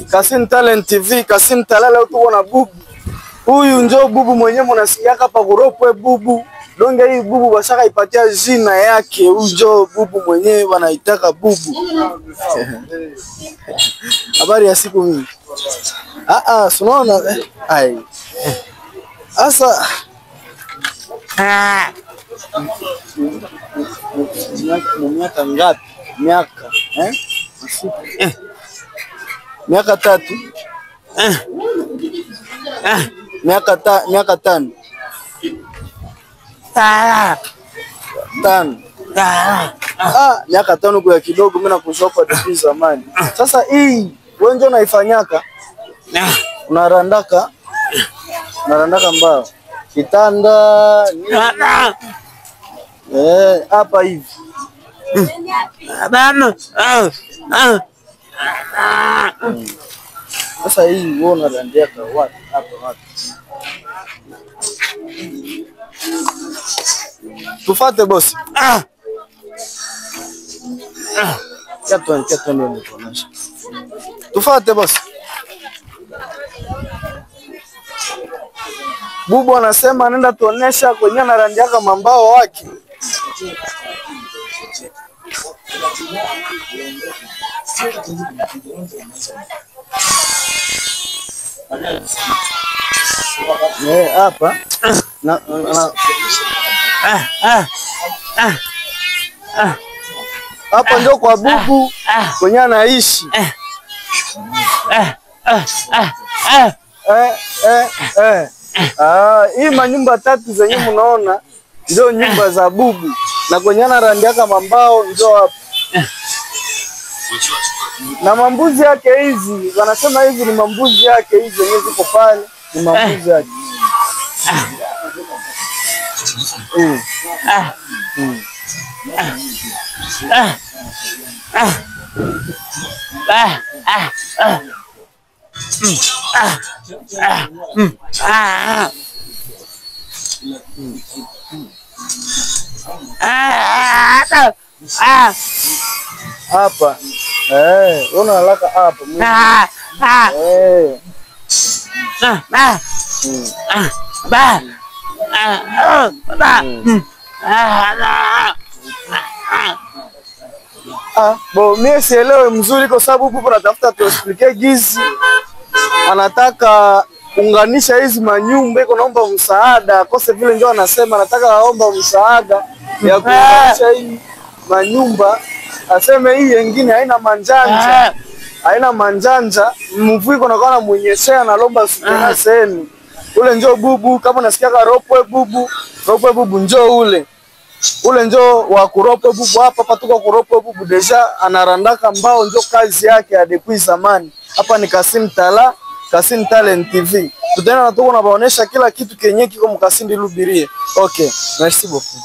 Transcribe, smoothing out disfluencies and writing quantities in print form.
Kasim Talent TV, Kasim Talala tuko na bubu. Huyu ndio bubu mwenyewe mnasikia hapa kuropwe bubu. Donge hii bubu bashaka ipatia jina yake. Huyu ndio bubu mwenyewe wanaitaka bubu. Habari ya siku mingi. Unaona ai. Asa miaka ngapi? Miaka miaka 3. Miaka 5. 5. Miaka 5 kwa kidogo mimi nakushopa depuis zamani. Sasa hii wewe ndio unaifanyaka? Unarandaka mbao. Kitanda hapa hivi. Sasa hii wewe unarandiaka wapi? Hapa wapi? Tufate bosi. Kiatu ndio nikuonesha. Tufate bosi. Bubu anasema anaenda tuonesha kwenye anarandiaka mambao wake. Hapa hapa ndio kwa bubu kwenye anaishi. Hii manyumba 3 zenye mnaona ndio nyumba za bubu na kwenye anarandiaka mambao ndio hapa. Na mambuzi yake hizi wanasema hizi ni mambuzi yake hizi zenye ziko pale ni mambuzi yake. Hapa unalaka hapa mimi sielewi mzuri kwa sababu bubu anatafuta tuexplique gizi. Anataka unganisha hizi manyumba iko naomba msaada. Kose vile ndio anasema anataka aomba msaada ya kuunganisha hii manyumba. Aseme hii nyingine haina manjanja. Haina manjanja. Mvui iko nakana mwenyeshea na lomba sukuna seni. Ule njoo bubu kama unasikia ropwe bubu. Ropwe bubu njoo ule. Ule njoo wa kuropwe bubu hapa patuka kuropwe bubu deja anarandaka mbao njoo kazi yake ya depuis zamani. Hapa ni Kasim Tala, Kasim Talent TV. Tutaenda na tuko nabaonesha kila kitu kenye kiko mkasindi lubirie. Okay, merci beaucoup.